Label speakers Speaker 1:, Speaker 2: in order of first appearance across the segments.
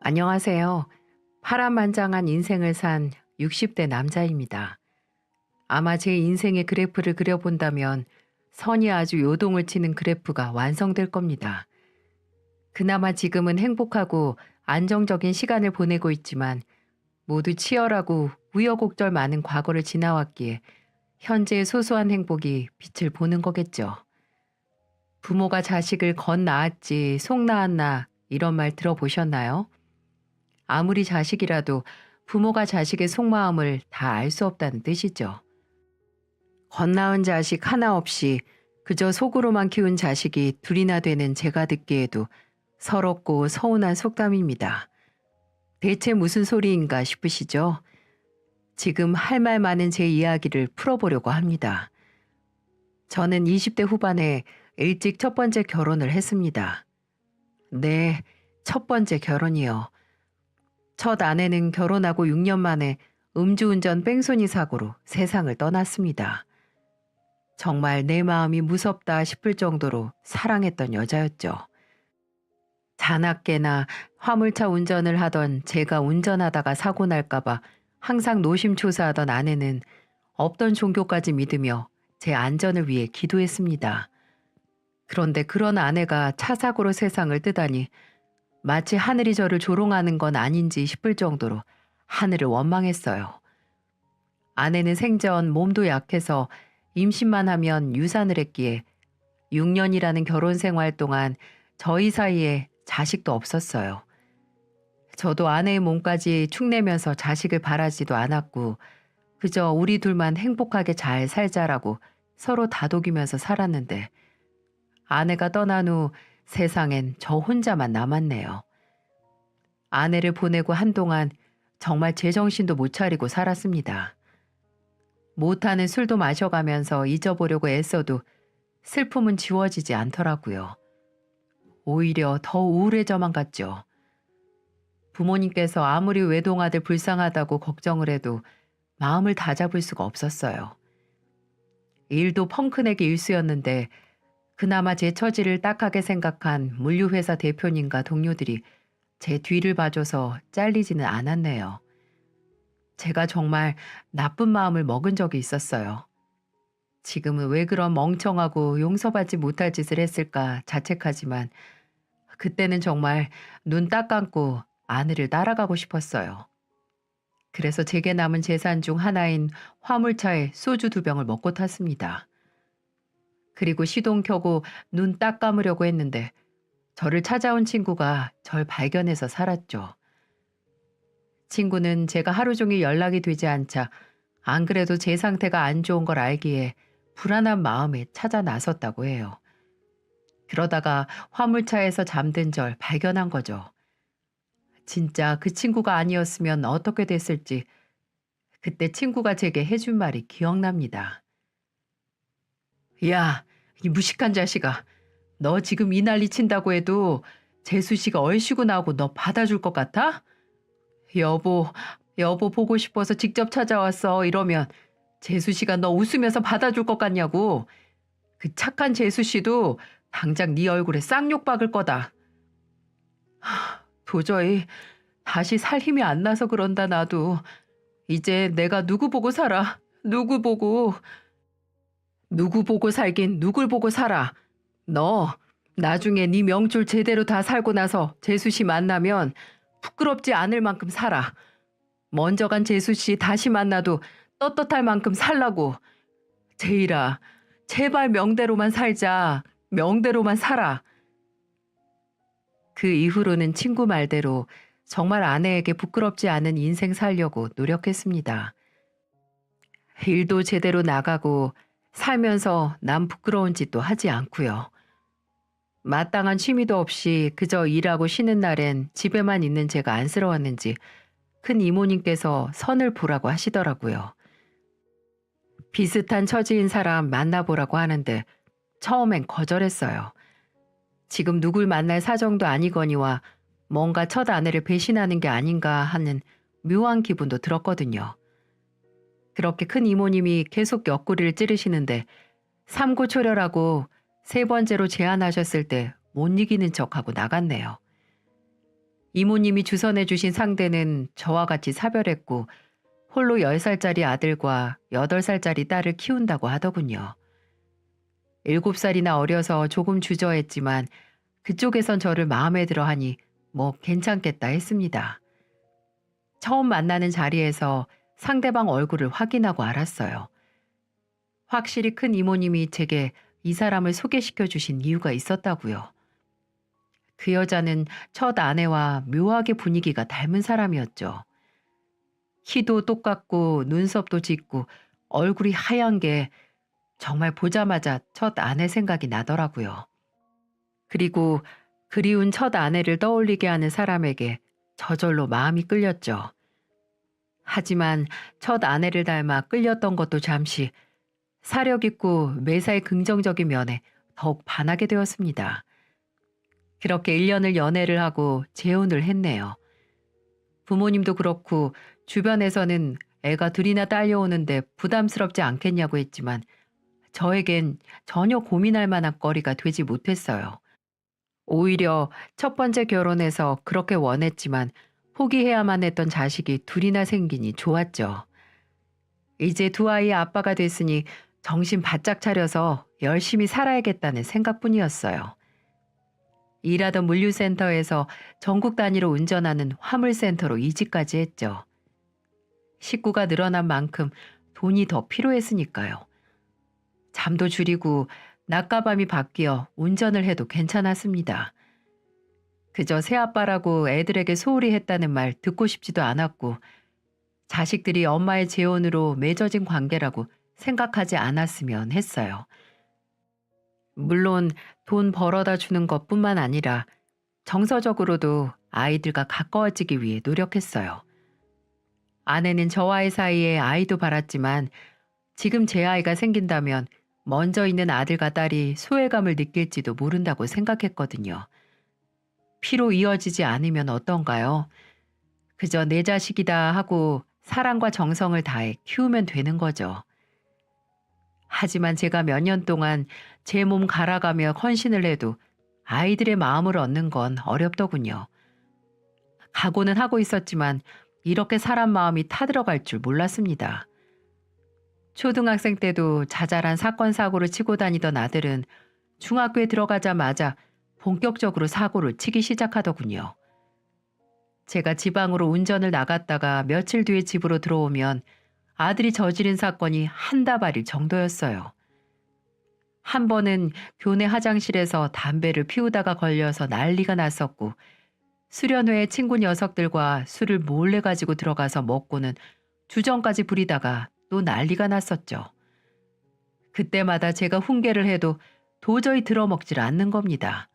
Speaker 1: 안녕하세요. 파란만장한 인생을 산 60대 남자입니다. 아마 제 인생의 그래프를 그려본다면 선이 아주 요동을 치는 그래프가 완성될 겁니다. 그나마 지금은 행복하고 안정적인 시간을 보내고 있지만 모두 치열하고 우여곡절 많은 과거를 지나왔기에 현재의 소소한 행복이 빛을 보는 거겠죠. 부모가 자식을 건 낳았지 속 낳았나 이런 말 들어보셨나요? 아무리 자식이라도 부모가 자식의 속마음을 다 알 수 없다는 뜻이죠. 겉나은 자식 하나 없이 그저 속으로만 키운 자식이 둘이나 되는 제가 듣기에도 서럽고 서운한 속담입니다. 대체 무슨 소리인가 싶으시죠? 지금 할 말 많은 제 이야기를 풀어보려고 합니다. 저는 20대 후반에 일찍 첫 번째 결혼을 했습니다. 네, 첫 번째 결혼이요. 첫 아내는 결혼하고 6년 만에 음주운전 뺑소니 사고로 세상을 떠났습니다. 정말 내 마음이 무섭다 싶을 정도로 사랑했던 여자였죠. 자나깨나 화물차 운전을 하던 제가 운전하다가 사고 날까봐 항상 노심초사하던 아내는 없던 종교까지 믿으며 제 안전을 위해 기도했습니다. 그런데 그런 아내가 차 사고로 세상을 뜨다니 마치 하늘이 저를 조롱하는 건 아닌지 싶을 정도로 하늘을 원망했어요. 아내는 생전 몸도 약해서 임신만 하면 유산을 했기에 6년이라는 결혼 생활 동안 저희 사이에 자식도 없었어요. 저도 아내의 몸까지 축내면서 자식을 바라지도 않았고 그저 우리 둘만 행복하게 잘 살자라고 서로 다독이면서 살았는데 아내가 떠난 후 세상엔 저 혼자만 남았네요. 아내를 보내고 한동안 정말 제정신도 못 차리고 살았습니다. 못하는 술도 마셔가면서 잊어보려고 애써도 슬픔은 지워지지 않더라고요. 오히려 더 우울해져만 갔죠. 부모님께서 아무리 외동아들 불쌍하다고 걱정을 해도 마음을 다잡을 수가 없었어요. 일도 펑크내기 일쑤였는데 그나마 제 처지를 딱하게 생각한 물류회사 대표님과 동료들이 제 뒤를 봐줘서 잘리지는 않았네요. 제가 정말 나쁜 마음을 먹은 적이 있었어요. 지금은 왜 그런 멍청하고 용서받지 못할 짓을 했을까 자책하지만 그때는 정말 눈 딱 감고 아내를 따라가고 싶었어요. 그래서 제게 남은 재산 중 하나인 화물차에 소주 2병을 먹고 탔습니다. 그리고 시동 켜고 눈 딱 감으려고 했는데 저를 찾아온 친구가 절 발견해서 살았죠. 친구는 제가 하루 종일 연락이 되지 않자 안 그래도 제 상태가 안 좋은 걸 알기에 불안한 마음에 찾아 나섰다고 해요. 그러다가 화물차에서 잠든 절 발견한 거죠. 진짜 그 친구가 아니었으면 어떻게 됐을지 그때 친구가 제게 해준 말이 기억납니다. 야, 이 무식한 자식아. 너 지금 이 난리 친다고 해도 재수 씨가 얼씨구 나오고 너 받아줄 것 같아? 여보 보고 싶어서 직접 찾아왔어. 이러면 재수 씨가 너 웃으면서 받아줄 것 같냐고. 그 착한 재수 씨도 당장 네 얼굴에 쌍욕 박을 거다. 도저히 다시 살 힘이 안 나서 그런다 나도. 이제 내가 누구 보고 살아. 누구 보고 살긴 누굴 보고 살아. 너 나중에 네 명줄 제대로 다 살고 나서 재수 씨 만나면 부끄럽지 않을 만큼 살아. 먼저 간 재수 씨 다시 만나도 떳떳할 만큼 살라고. 제일아, 제발 명대로만 살자. 명대로만 살아. 그 이후로는 친구 말대로 정말 아내에게 부끄럽지 않은 인생 살려고 노력했습니다. 일도 제대로 나가고 살면서 남 부끄러운 짓도 하지 않고요. 마땅한 취미도 없이 그저 일하고 쉬는 날엔 집에만 있는 제가 안쓰러웠는지 큰 이모님께서 선을 보라고 하시더라고요. 비슷한 처지인 사람 만나보라고 하는데 처음엔 거절했어요. 지금 누굴 만날 사정도 아니거니와 뭔가 첫 아내를 배신하는 게 아닌가 하는 묘한 기분도 들었거든요. 그렇게 큰 이모님이 계속 옆구리를 찌르시는데 삼고초려라고 3번째로 제안하셨을 때 못 이기는 척하고 나갔네요. 이모님이 주선해 주신 상대는 저와 같이 사별했고 홀로 10살짜리 아들과 8살짜리 딸을 키운다고 하더군요. 7살이나 어려서 조금 주저했지만 그쪽에선 저를 마음에 들어 하니 뭐 괜찮겠다 했습니다. 처음 만나는 자리에서 상대방 얼굴을 확인하고 알았어요. 확실히 큰 이모님이 제게 이 사람을 소개시켜 주신 이유가 있었다고요. 그 여자는 첫 아내와 묘하게 분위기가 닮은 사람이었죠. 키도 똑같고 눈썹도 짙고 얼굴이 하얀 게 정말 보자마자 첫 아내 생각이 나더라고요. 그리고 그리운 첫 아내를 떠올리게 하는 사람에게 저절로 마음이 끌렸죠. 하지만 첫 아내를 닮아 끌렸던 것도 잠시 사력 있고 매사에 긍정적인 면에 더욱 반하게 되었습니다. 그렇게 1년을 연애를 하고 재혼을 했네요. 부모님도 그렇고 주변에서는 애가 둘이나 딸려오는데 부담스럽지 않겠냐고 했지만 저에겐 전혀 고민할 만한 거리가 되지 못했어요. 오히려 첫 번째 결혼해서 그렇게 원했지만 포기해야만 했던 자식이 둘이나 생기니 좋았죠. 이제 두 아이의 아빠가 됐으니 정신 바짝 차려서 열심히 살아야겠다는 생각뿐이었어요. 일하던 물류센터에서 전국 단위로 운전하는 화물센터로 이직까지 했죠. 식구가 늘어난 만큼 돈이 더 필요했으니까요. 잠도 줄이고 낮과 밤이 바뀌어 운전을 해도 괜찮았습니다. 그저 새아빠라고 애들에게 소홀히 했다는 말 듣고 싶지도 않았고 자식들이 엄마의 재혼으로 맺어진 관계라고 생각하지 않았으면 했어요. 물론 돈 벌어다 주는 것뿐만 아니라 정서적으로도 아이들과 가까워지기 위해 노력했어요. 아내는 저와의 사이에 아이도 바랐지만 지금 제 아이가 생긴다면 먼저 있는 아들과 딸이 소외감을 느낄지도 모른다고 생각했거든요. 피로 이어지지 않으면 어떤가요? 그저 내 자식이다 하고 사랑과 정성을 다해 키우면 되는 거죠. 하지만 제가 몇 년 동안 제 몸 갈아가며 헌신을 해도 아이들의 마음을 얻는 건 어렵더군요. 각오는 하고 있었지만 이렇게 사람 마음이 타들어갈 줄 몰랐습니다. 초등학생 때도 자잘한 사건 사고를 치고 다니던 아들은 중학교에 들어가자마자 본격적으로 사고를 치기 시작하더군요. 제가 지방으로 운전을 나갔다가 며칠 뒤에 집으로 들어오면 아들이 저지른 사건이 한 다발일 정도였어요. 한 번은 교내 화장실에서 담배를 피우다가 걸려서 난리가 났었고 수련 후에 친구 녀석들과 술을 몰래 가지고 들어가서 먹고는 주정까지 부리다가 또 난리가 났었죠. 그때마다 제가 훈계를 해도 도저히 들어먹질 않는 겁니다.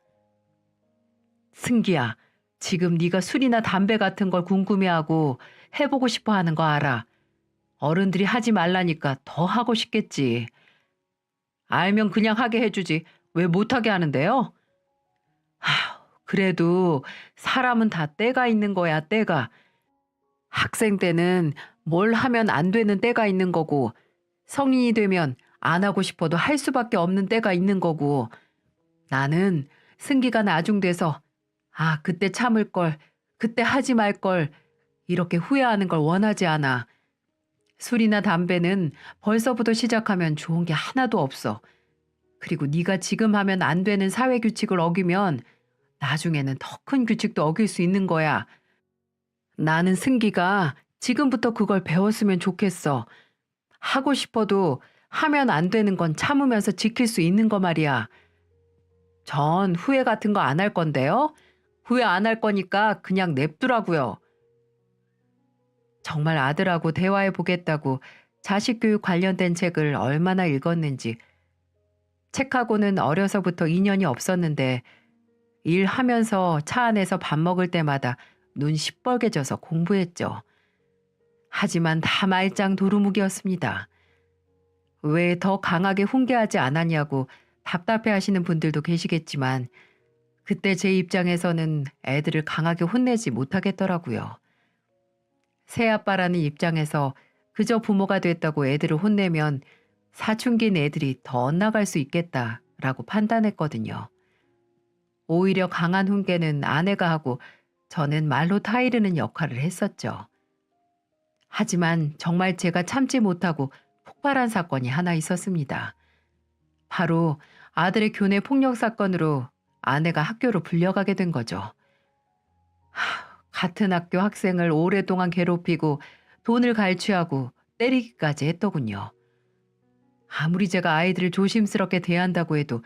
Speaker 1: 승기야, 지금 네가 술이나 담배 같은 걸 궁금해하고 해보고 싶어 하는 거 알아. 어른들이 하지 말라니까 더 하고 싶겠지. 알면 그냥 하게 해주지. 왜 못하게 하는데요? 그래도 사람은 다 때가 있는 거야, 때가. 학생 때는 뭘 하면 안 되는 때가 있는 거고 성인이 되면 안 하고 싶어도 할 수밖에 없는 때가 있는 거고 나는 승기가 나중돼서 그때 참을 걸, 그때 하지 말 걸 이렇게 후회하는 걸 원하지 않아. 술이나 담배는 벌써부터 시작하면 좋은 게 하나도 없어. 그리고 네가 지금 하면 안 되는 사회 규칙을 어기면 나중에는 더 큰 규칙도 어길 수 있는 거야. 나는 승기가 지금부터 그걸 배웠으면 좋겠어. 하고 싶어도 하면 안 되는 건 참으면서 지킬 수 있는 거 말이야. 전 후회 같은 거 안 할 건데요. 후회 안 할 거니까 그냥 냅두라고요. 정말 아들하고 대화해 보겠다고 자식 교육 관련된 책을 얼마나 읽었는지. 책하고는 어려서부터 인연이 없었는데 일하면서 차 안에서 밥 먹을 때마다 눈 시뻘게 져서 공부했죠. 하지만 다 말짱 도루묵이었습니다. 왜 더 강하게 훈계하지 않았냐고 답답해 하시는 분들도 계시겠지만 그때 제 입장에서는 애들을 강하게 혼내지 못하겠더라고요. 새아빠라는 입장에서 그저 부모가 됐다고 애들을 혼내면 사춘기인 애들이 더 엇나갈 수 있겠다라고 판단했거든요. 오히려 강한 훈계는 아내가 하고 저는 말로 타이르는 역할을 했었죠. 하지만 정말 제가 참지 못하고 폭발한 사건이 하나 있었습니다. 바로 아들의 교내 폭력 사건으로 아내가 학교로 불려가게 된 거죠. 같은 학교 학생을 오랫동안 괴롭히고 돈을 갈취하고 때리기까지 했더군요. 아무리 제가 아이들을 조심스럽게 대한다고 해도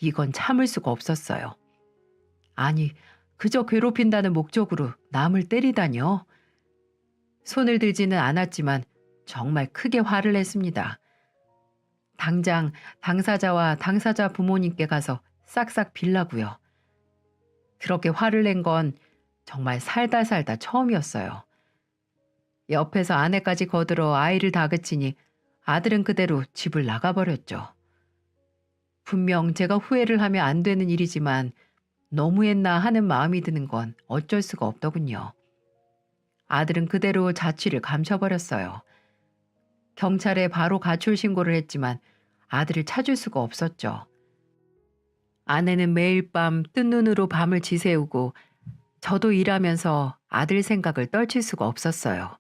Speaker 1: 이건 참을 수가 없었어요. 아니, 그저 괴롭힌다는 목적으로 남을 때리다뇨. 손을 들지는 않았지만 정말 크게 화를 냈습니다. 당장 당사자와 당사자 부모님께 가서 싹싹 빌라고요. 그렇게 화를 낸 건 정말 살다 살다 처음이었어요. 옆에서 아내까지 거들어 아이를 다그치니 아들은 그대로 집을 나가버렸죠. 분명 제가 후회를 하면 안 되는 일이지만 너무했나 하는 마음이 드는 건 어쩔 수가 없더군요. 아들은 그대로 자취를 감춰버렸어요. 경찰에 바로 가출 신고를 했지만 아들을 찾을 수가 없었죠. 아내는 매일 밤 뜬 눈으로 밤을 지새우고 저도 일하면서 아들 생각을 떨칠 수가 없었어요.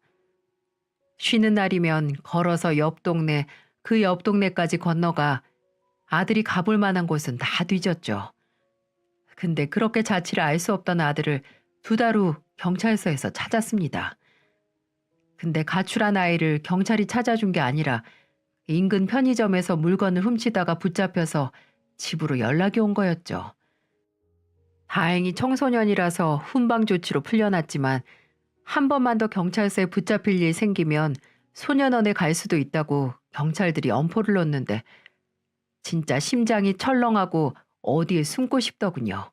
Speaker 1: 쉬는 날이면 걸어서 옆 동네, 그 옆 동네까지 건너가 아들이 가볼 만한 곳은 다 뒤졌죠. 근데 그렇게 자취를 알 수 없던 아들을 2달 후 경찰서에서 찾았습니다. 근데 가출한 아이를 경찰이 찾아준 게 아니라 인근 편의점에서 물건을 훔치다가 붙잡혀서 집으로 연락이 온 거였죠. 다행히 청소년이라서 훈방 조치로 풀려났지만 한 번만 더 경찰서에 붙잡힐 일 생기면 소년원에 갈 수도 있다고 경찰들이 엄포를 놓는데 진짜 심장이 철렁하고 어디에 숨고 싶더군요.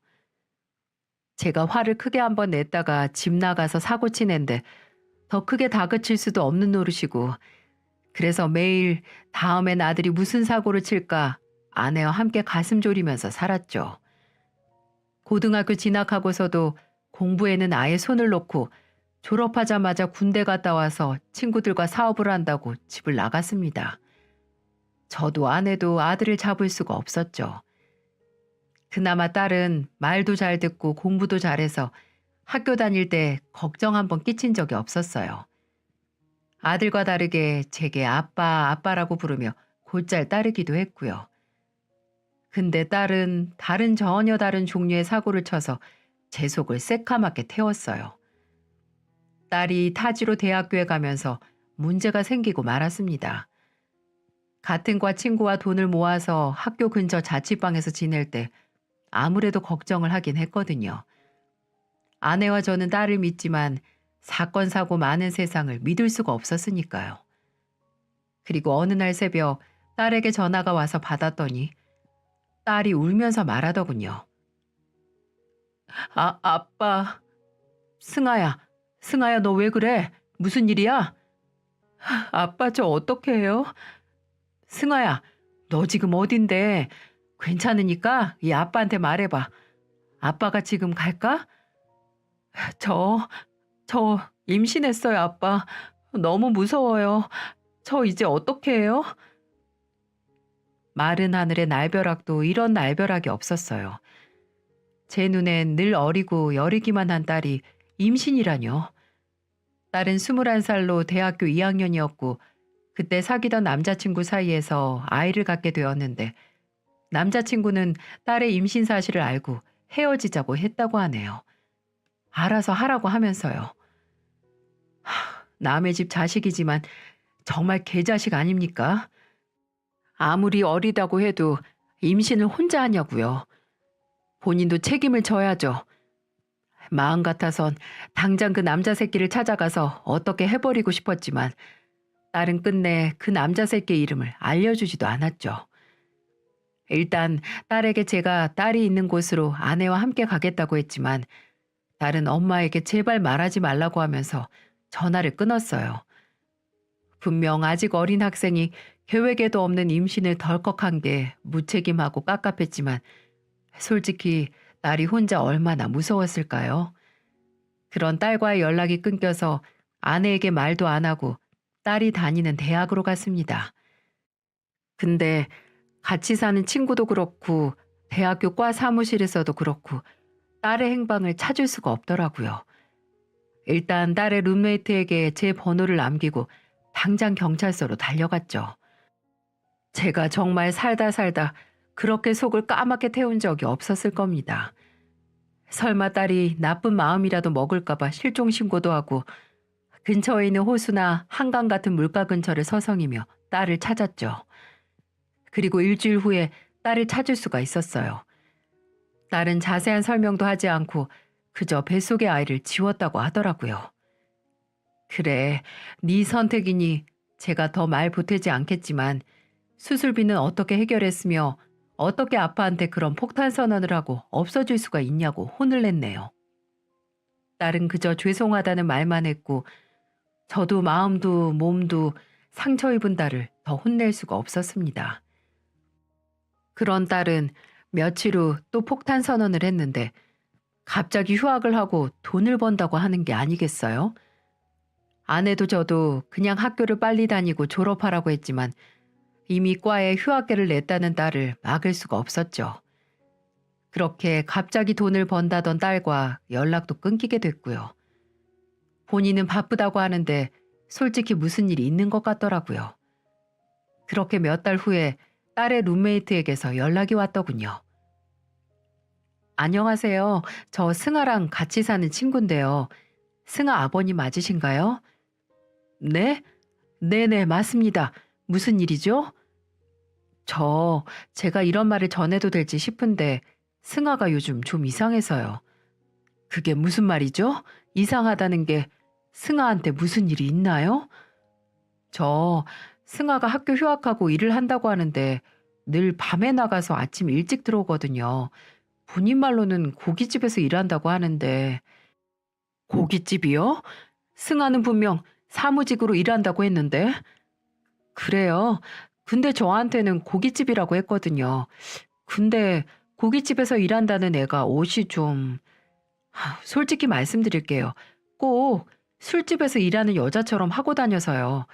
Speaker 1: 제가 화를 크게 한번 냈다가 집 나가서 사고 치는데 더 크게 다그칠 수도 없는 노릇이고 그래서 매일 다음엔 아들이 무슨 사고를 칠까 아내와 함께 가슴 졸이면서 살았죠. 고등학교 진학하고서도 공부에는 아예 손을 놓고 졸업하자마자 군대 갔다 와서 친구들과 사업을 한다고 집을 나갔습니다. 저도 아내도 아들을 잡을 수가 없었죠. 그나마 딸은 말도 잘 듣고 공부도 잘해서 학교 다닐 때 걱정 한번 끼친 적이 없었어요. 아들과 다르게 제게 아빠, 아빠라고 부르며 곧잘 따르기도 했고요. 근데 딸은 전혀 다른 종류의 사고를 쳐서 제 속을 새카맣게 태웠어요. 딸이 타지로 대학교에 가면서 문제가 생기고 말았습니다. 같은 과 친구와 돈을 모아서 학교 근처 자취방에서 지낼 때 아무래도 걱정을 하긴 했거든요. 아내와 저는 딸을 믿지만 사건 사고 많은 세상을 믿을 수가 없었으니까요. 그리고 어느 날 새벽 딸에게 전화가 와서 받았더니 딸이 울면서 말하더군요. 아빠. 승아야 너 왜 그래? 무슨 일이야? 아빠 저 어떻게 해요? 승아야 너 지금 어딘데? 괜찮으니까 이 아빠한테 말해봐. 아빠가 지금 갈까? 저 임신했어요 아빠. 너무 무서워요. 저 이제 어떻게 해요? 마른 하늘의 날벼락도 이런 날벼락이 없었어요. 제 눈엔 늘 어리고 여리기만 한 딸이 임신이라뇨. 딸은 21살로 대학교 2학년이었고 그때 사귀던 남자친구 사이에서 아이를 갖게 되었는데 남자친구는 딸의 임신 사실을 알고 헤어지자고 했다고 하네요. 알아서 하라고 하면서요. 남의 집 자식이지만 정말 개자식 아닙니까? 아무리 어리다고 해도 임신을 혼자 하냐고요. 본인도 책임을 져야죠. 마음 같아선 당장 그 남자 새끼를 찾아가서 어떻게 해버리고 싶었지만 딸은 끝내 그 남자 새끼 이름을 알려주지도 않았죠. 일단 딸에게 제가 딸이 있는 곳으로 아내와 함께 가겠다고 했지만 딸은 엄마에게 제발 말하지 말라고 하면서 전화를 끊었어요. 분명 아직 어린 학생이 계획에도 없는 임신을 덜컥한 게 무책임하고 깝깝했지만 솔직히 딸이 혼자 얼마나 무서웠을까요? 그런 딸과의 연락이 끊겨서 아내에게 말도 안 하고 딸이 다니는 대학으로 갔습니다. 근데 같이 사는 친구도 그렇고 대학교 과 사무실에서도 그렇고 딸의 행방을 찾을 수가 없더라고요. 일단 딸의 룸메이트에게 제 번호를 남기고 당장 경찰서로 달려갔죠. 제가 정말 살다 살다 그렇게 속을 까맣게 태운 적이 없었을 겁니다. 설마 딸이 나쁜 마음이라도 먹을까봐 실종 신고도 하고 근처에 있는 호수나 한강 같은 물가 근처를 서성이며 딸을 찾았죠. 그리고 일주일 후에 딸을 찾을 수가 있었어요. 딸은 자세한 설명도 하지 않고 그저 뱃속의 아이를 지웠다고 하더라고요. 그래, 네 선택이니 제가 더 말 보태지 않겠지만 수술비는 어떻게 해결했으며 어떻게 아빠한테 그런 폭탄 선언을 하고 없어질 수가 있냐고 혼을 냈네요. 딸은 그저 죄송하다는 말만 했고 저도 마음도 몸도 상처 입은 딸을 더 혼낼 수가 없었습니다. 그런 딸은 며칠 후 또 폭탄 선언을 했는데 갑자기 휴학을 하고 돈을 번다고 하는 게 아니겠어요? 아내도 저도 그냥 학교를 빨리 다니고 졸업하라고 했지만 이미 과에 휴학계를 냈다는 딸을 막을 수가 없었죠. 그렇게 갑자기 돈을 번다던 딸과 연락도 끊기게 됐고요. 본인은 바쁘다고 하는데 솔직히 무슨 일이 있는 것 같더라고요. 그렇게 몇 달 후에 딸의 룸메이트에게서 연락이 왔더군요. 안녕하세요. 저 승아랑 같이 사는 친구인데요. 승아 아버님 맞으신가요? 네? 네네, 맞습니다. 무슨 일이죠? 제가 이런 말을 전해도 될지 싶은데 승아가 요즘 좀 이상해서요. 그게 무슨 말이죠? 이상하다는 게 승아한테 무슨 일이 있나요? 저 승아가 학교 휴학하고 일을 한다고 하는데 늘 밤에 나가서 아침 일찍 들어오거든요. 본인 말로는 고깃집에서 일한다고 하는데 고깃집이요? 승아는 분명 사무직으로 일한다고 했는데 그래요. 근데 저한테는 고깃집이라고 했거든요. 근데 고깃집에서 일한다는 애가 옷이 좀 솔직히 말씀드릴게요. 꼭 술집에서 일하는 여자처럼 하고 다녀서요.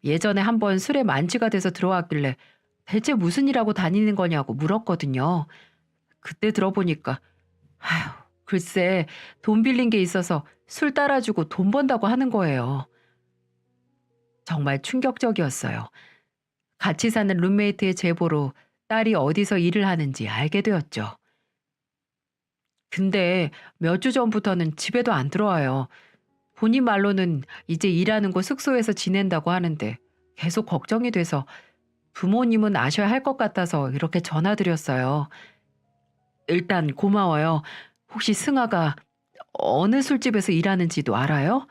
Speaker 1: 예전에 한번 술에 만취가 돼서 들어왔길래 대체 무슨 일하고 다니는 거냐고 물었거든요. 그때 들어보니까 아휴, 글쎄 돈 빌린 게 있어서 술 따라주고 돈 번다고 하는 거예요. 정말 충격적이었어요. 같이 사는 룸메이트의 제보로 딸이 어디서 일을 하는지 알게 되었죠. 근데 몇 주 전부터는 집에도 안 들어와요. 본인 말로는 이제 일하는 곳 숙소에서 지낸다고 하는데 계속 걱정이 돼서 부모님은 아셔야 할 것 같아서 이렇게 전화드렸어요. 일단 고마워요. 혹시 승아가 어느 술집에서 일하는지도 알아요?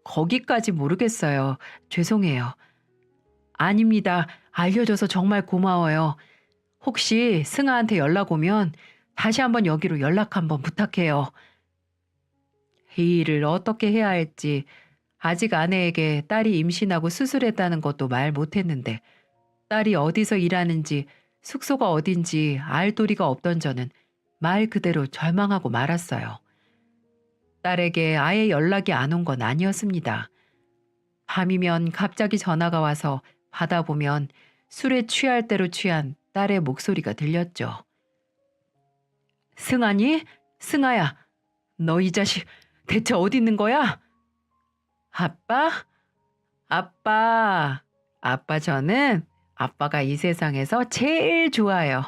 Speaker 1: 거기까지 모르겠어요. 죄송해요. 아닙니다. 알려줘서 정말 고마워요. 혹시 승아한테 연락 오면 다시 한번 여기로 연락 한번 부탁해요. 이 일을 어떻게 해야 할지 아직 아내에게 딸이 임신하고 수술했다는 것도 말 못했는데 딸이 어디서 일하는지 숙소가 어딘지 알 도리가 없던 저는 말 그대로 절망하고 말았어요. 딸에게 아예 연락이 안 온 건 아니었습니다. 밤이면 갑자기 전화가 와서 받아보면 술에 취할 대로 취한 딸의 목소리가 들렸죠. 승아니? 승아야, 너 이 자식 대체 어디 있는 거야? 아빠? 아빠 저는 아빠가 이 세상에서 제일 좋아요.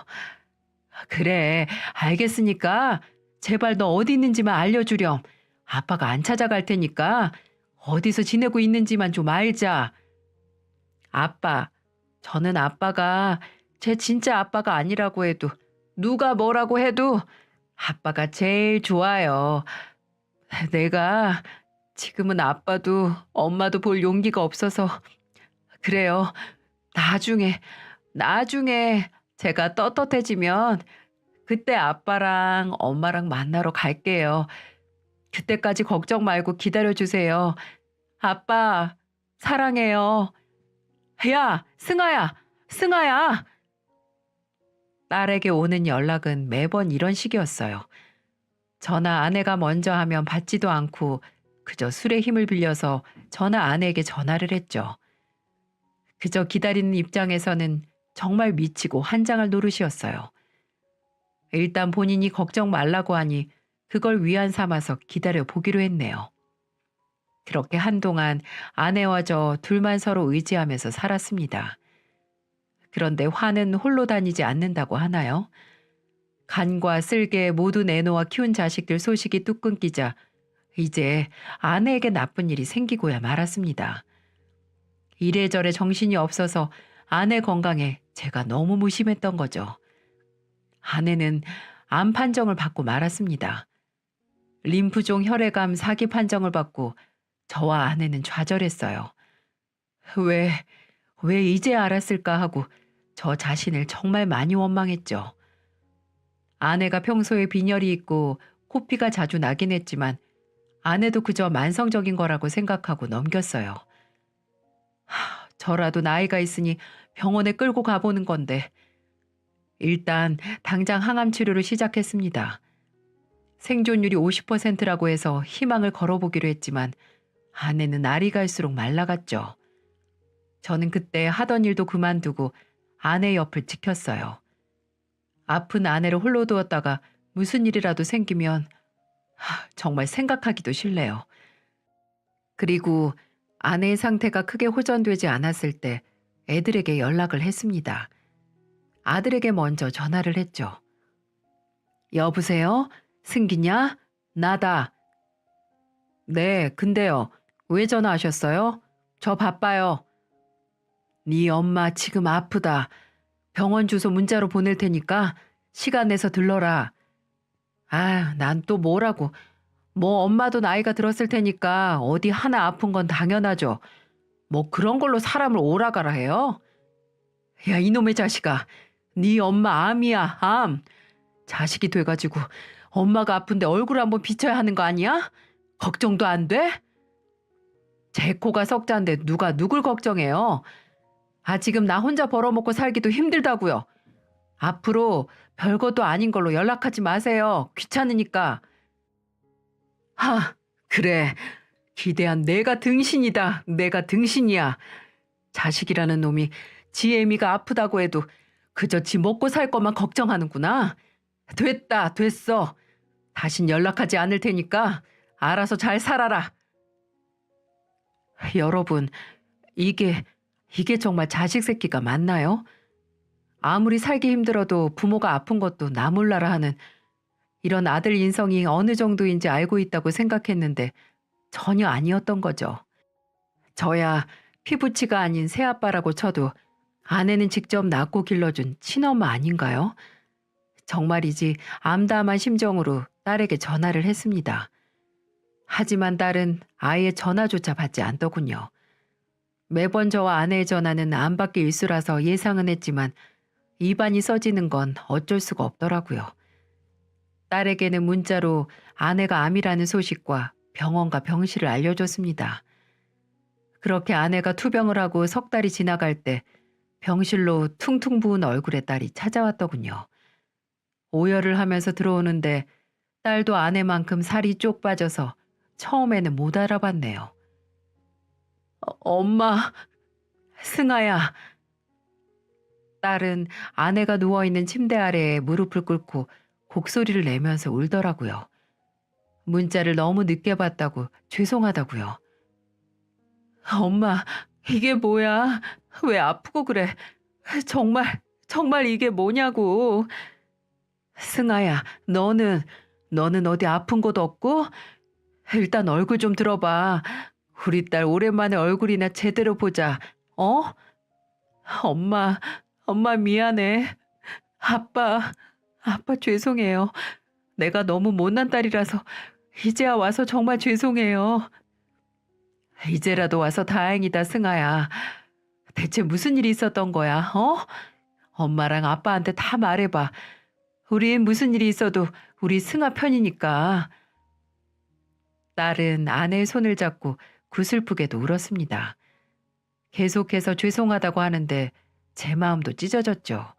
Speaker 1: 그래, 알겠으니까 제발 너 어디 있는지만 알려주렴. 아빠가 안 찾아갈 테니까 어디서 지내고 있는지만 좀 알자. 아빠, 저는 아빠가 제 진짜 아빠가 아니라고 해도 누가 뭐라고 해도 아빠가 제일 좋아요. 내가 지금은 아빠도 엄마도 볼 용기가 없어서 그래요. 나중에 제가 떳떳해지면 그때 아빠랑 엄마랑 만나러 갈게요. 그때까지 걱정 말고 기다려주세요. 아빠, 사랑해요. 야, 승아야. 딸에게 오는 연락은 매번 이런 식이었어요. 전화 아내가 먼저 하면 받지도 않고 그저 술의 힘을 빌려서 전화 아내에게 전화를 했죠. 그저 기다리는 입장에서는 정말 미치고 환장할 노릇이었어요. 일단 본인이 걱정 말라고 하니 그걸 위안 삼아서 기다려 보기로 했네요. 그렇게 한동안 아내와 저 둘만 서로 의지하면서 살았습니다. 그런데 화는 홀로 다니지 않는다고 하나요? 간과 쓸개 모두 내놓아 키운 자식들 소식이 뚝 끊기자 이제 아내에게 나쁜 일이 생기고야 말았습니다. 이래저래 정신이 없어서 아내 건강에 제가 너무 무심했던 거죠. 아내는 암 판정을 받고 말았습니다. 림프종 혈액암 4기 판정을 받고 저와 아내는 좌절했어요. 왜, 왜 이제 알았을까 하고 저 자신을 정말 많이 원망했죠. 아내가 평소에 빈혈이 있고 코피가 자주 나긴 했지만 아내도 그저 만성적인 거라고 생각하고 넘겼어요. 저라도 나이가 있으니 병원에 끌고 가보는 건데 일단 당장 항암 치료를 시작했습니다. 생존율이 50%라고 해서 희망을 걸어보기로 했지만 아내는 날이 갈수록 말라갔죠. 저는 그때 하던 일도 그만두고 아내 옆을 지켰어요. 아픈 아내를 홀로 두었다가 무슨 일이라도 생기면 정말 생각하기도 싫네요. 그리고 아내의 상태가 크게 호전되지 않았을 때 애들에게 연락을 했습니다. 아들에게 먼저 전화를 했죠. 여보세요? 승기냐? 나다. 네, 근데요. 왜 전화하셨어요? 저 바빠요. 네 엄마 지금 아프다. 병원 주소 문자로 보낼 테니까 시간 내서 들러라. 아, 난 또 뭐라고. 뭐 엄마도 나이가 들었을 테니까 어디 하나 아픈 건 당연하죠. 뭐 그런 걸로 사람을 오라가라 해요? 야, 이놈의 자식아. 네 엄마 암이야, 암. 자식이 돼가지고 엄마가 아픈데 얼굴 한번 비춰야 하는 거 아니야? 걱정도 안 돼? 제 코가 석자인데 누가 누굴 걱정해요? 아, 지금 나 혼자 벌어먹고 살기도 힘들다고요. 앞으로 별것도 아닌 걸로 연락하지 마세요. 귀찮으니까. 하, 그래. 기대한 내가 등신이다. 내가 등신이야. 자식이라는 놈이 지 애미가 아프다고 해도 그저 지 먹고 살 것만 걱정하는구나. 됐다, 됐어. 다신 연락하지 않을 테니까 알아서 잘 살아라. 여러분, 이게 정말 자식 새끼가 맞나요? 아무리 살기 힘들어도 부모가 아픈 것도 나 몰라라 하는 이런 아들 인성이 어느 정도인지 알고 있다고 생각했는데 전혀 아니었던 거죠. 저야 피부치가 아닌 새아빠라고 쳐도 아내는 직접 낳고 길러준 친엄마 아닌가요? 정말이지 암담한 심정으로 딸에게 전화를 했습니다. 하지만 딸은 아예 전화조차 받지 않더군요. 매번 저와 아내의 전화는 안 받기 일수라서 예상은 했지만 입안이 써지는 건 어쩔 수가 없더라고요. 딸에게는 문자로 아내가 암이라는 소식과 병원과 병실을 알려줬습니다. 그렇게 아내가 투병을 하고 석 달이 지나갈 때 병실로 퉁퉁 부은 얼굴의 딸이 찾아왔더군요. 오열을 하면서 들어오는데 딸도 아내만큼 살이 쪽 빠져서 처음에는 못 알아봤네요. 엄마, 승아야. 딸은 아내가 누워있는 침대 아래에 무릎을 꿇고 곡소리를 내면서 울더라고요. 문자를 너무 늦게 봤다고 죄송하다고요. 엄마, 이게 뭐야? 왜 아프고 그래? 정말 이게 뭐냐고. 승아야, 너는 어디 아픈 곳 없고? 일단 얼굴 좀 들어봐. 우리 딸 오랜만에 얼굴이나 제대로 보자. 어? 엄마 미안해. 아빠 죄송해요. 내가 너무 못난 딸이라서 이제야 와서 정말 죄송해요. 이제라도 와서 다행이다, 승아야. 대체 무슨 일이 있었던 거야, 어? 엄마랑 아빠한테 다 말해봐. 우린 무슨 일이 있어도 우리 승아 편이니까. 딸은 아내의 손을 잡고 구슬프게도 울었습니다. 계속해서 죄송하다고 하는데 제 마음도 찢어졌죠.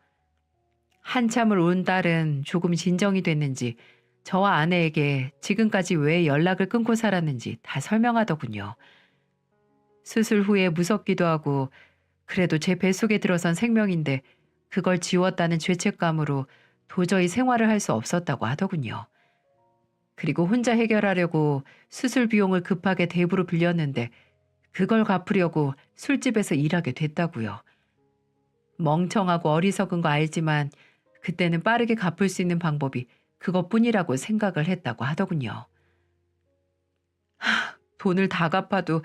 Speaker 1: 한참을 운 딸은 조금 진정이 됐는지 저와 아내에게 지금까지 왜 연락을 끊고 살았는지 다 설명하더군요. 수술 후에 무섭기도 하고 그래도 제 뱃속에 들어선 생명인데 그걸 지웠다는 죄책감으로 도저히 생활을 할 수 없었다고 하더군요. 그리고 혼자 해결하려고 수술 비용을 급하게 대부로 빌렸는데 그걸 갚으려고 술집에서 일하게 됐다고요. 멍청하고 어리석은 거 알지만 그때는 빠르게 갚을 수 있는 방법이 그것뿐이라고 생각을 했다고 하더군요. 돈을 다 갚아도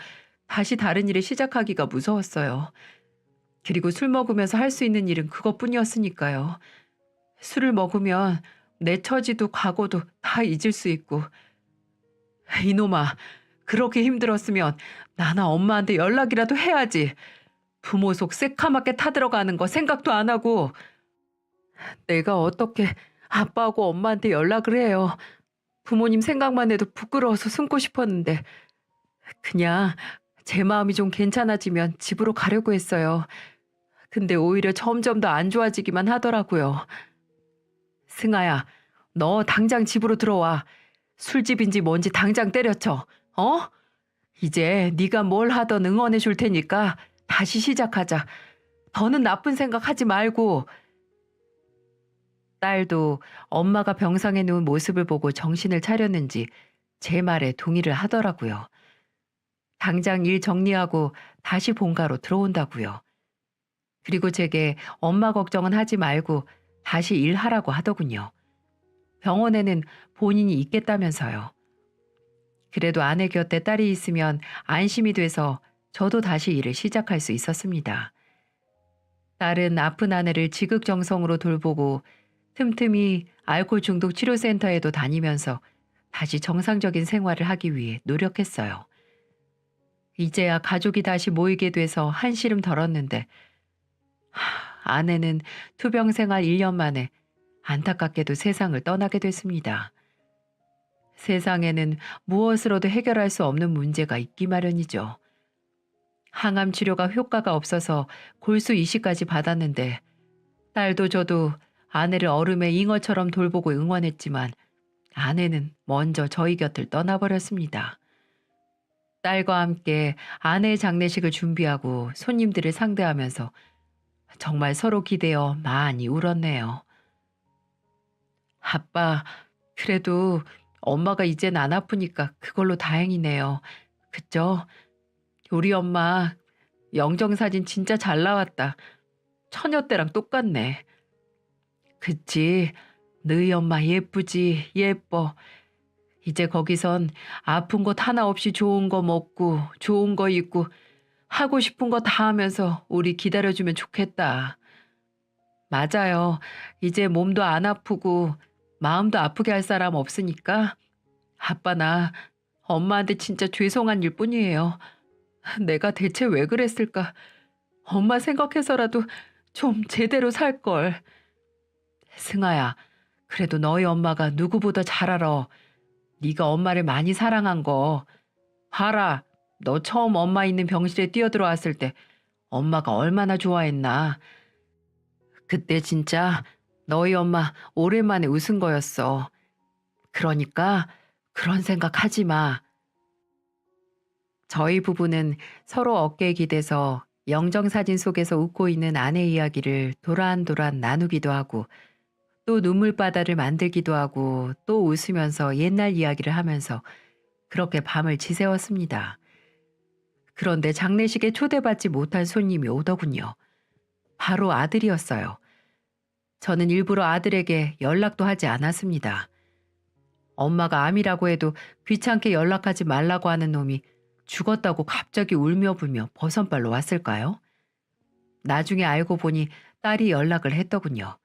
Speaker 1: 다시 다른 일을 시작하기가 무서웠어요. 그리고 술 먹으면서 할 수 있는 일은 그것뿐이었으니까요. 술을 먹으면 내 처지도 과거도 다 잊을 수 있고. 이놈아, 그렇게 힘들었으면 나나 엄마한테 연락이라도 해야지. 부모 속 새카맣게 타들어가는 거 생각도 안 하고. 내가 어떻게 아빠하고 엄마한테 연락을 해요. 부모님 생각만 해도 부끄러워서 숨고 싶었는데 그냥 제 마음이 좀 괜찮아지면 집으로 가려고 했어요. 근데 오히려 점점 더 안 좋아지기만 하더라고요. 승아야, 너 당장 집으로 들어와. 술집인지 뭔지 당장 때려쳐. 어? 이제 네가 뭘 하던 응원해 줄 테니까 다시 시작하자. 더는 나쁜 생각 하지 말고. 딸도 엄마가 병상에 누운 모습을 보고 정신을 차렸는지 제 말에 동의를 하더라고요. 당장 일 정리하고 다시 본가로 들어온다고요. 그리고 제게 엄마 걱정은 하지 말고 다시 일하라고 하더군요. 병원에는 본인이 있겠다면서요. 그래도 아내 곁에 딸이 있으면 안심이 돼서 저도 다시 일을 시작할 수 있었습니다. 딸은 아픈 아내를 지극정성으로 돌보고 틈틈이 알코올 중독 치료센터에도 다니면서 다시 정상적인 생활을 하기 위해 노력했어요. 이제야 가족이 다시 모이게 돼서 한시름 덜었는데 아내는 투병 생활 1년 만에 안타깝게도 세상을 떠나게 됐습니다. 세상에는 무엇으로도 해결할 수 없는 문제가 있기 마련이죠. 항암 치료가 효과가 없어서 골수 이식까지 받았는데 딸도 저도 아내를 얼음의 잉어처럼 돌보고 응원했지만 아내는 먼저 저희 곁을 떠나버렸습니다. 딸과 함께 아내의 장례식을 준비하고 손님들을 상대하면서 정말 서로 기대어 많이 울었네요. 아빠, 그래도 엄마가 이젠 안 아프니까 그걸로 다행이네요. 그죠? 우리 엄마 영정사진 진짜 잘 나왔다. 처녀 때랑 똑같네. 그치? 너희 엄마 예쁘지? 예뻐. 이제 거기선 아픈 곳 하나 없이 좋은 거 먹고 좋은 거 입고 하고 싶은 거 다 하면서 우리 기다려주면 좋겠다. 맞아요. 이제 몸도 안 아프고 마음도 아프게 할 사람 없으니까 아빠 나 엄마한테 진짜 죄송한 일 뿐이에요. 내가 대체 왜 그랬을까? 엄마 생각해서라도 좀 제대로 살 걸. 승아야, 그래도 너희 엄마가 누구보다 잘 알아. 네가 엄마를 많이 사랑한 거. 봐라, 너 처음 엄마 있는 병실에 뛰어들어왔을 때 엄마가 얼마나 좋아했나. 그때 진짜 너희 엄마 오랜만에 웃은 거였어. 그러니까 그런 생각 하지 마. 저희 부부는 서로 어깨에 기대서 영정사진 속에서 웃고 있는 아내 이야기를 도란도란 나누기도 하고 또 눈물바다를 만들기도 하고 또 웃으면서 옛날 이야기를 하면서 그렇게 밤을 지새웠습니다. 그런데 장례식에 초대받지 못한 손님이 오더군요. 바로 아들이었어요. 저는 일부러 아들에게 연락도 하지 않았습니다. 엄마가 암이라고 해도 귀찮게 연락하지 말라고 하는 놈이 죽었다고 갑자기 울며 불며 버선발로 왔을까요? 나중에 알고 보니 딸이 연락을 했더군요.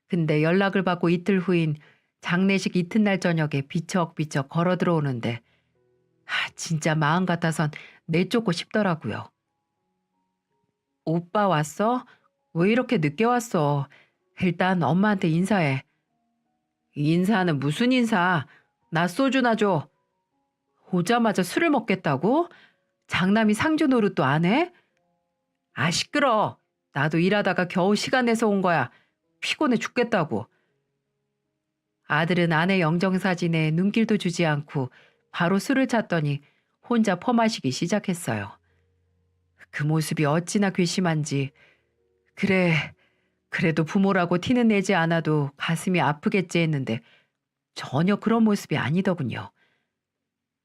Speaker 1: 근데 연락을 받고 이틀 후인 장례식 이튿날 저녁에 비척비척 걸어 들어오는데 진짜 마음 같아선 내쫓고 싶더라고요. 오빠 왔어? 왜 이렇게 늦게 왔어? 일단 엄마한테 인사해. 인사는 무슨 인사? 나 소주나 줘. 오자마자 술을 먹겠다고? 장남이 상주 노릇도 안 해? 아, 시끄러. 나도 일하다가 겨우 시간 내서 온 거야. 피곤해 죽겠다고. 아들은 아내 영정사진에 눈길도 주지 않고 바로 술을 찾더니 혼자 퍼마시기 시작했어요. 그 모습이 어찌나 괘씸한지. 그래, 그래도 부모라고 티는 내지 않아도 가슴이 아프겠지 했는데 전혀 그런 모습이 아니더군요.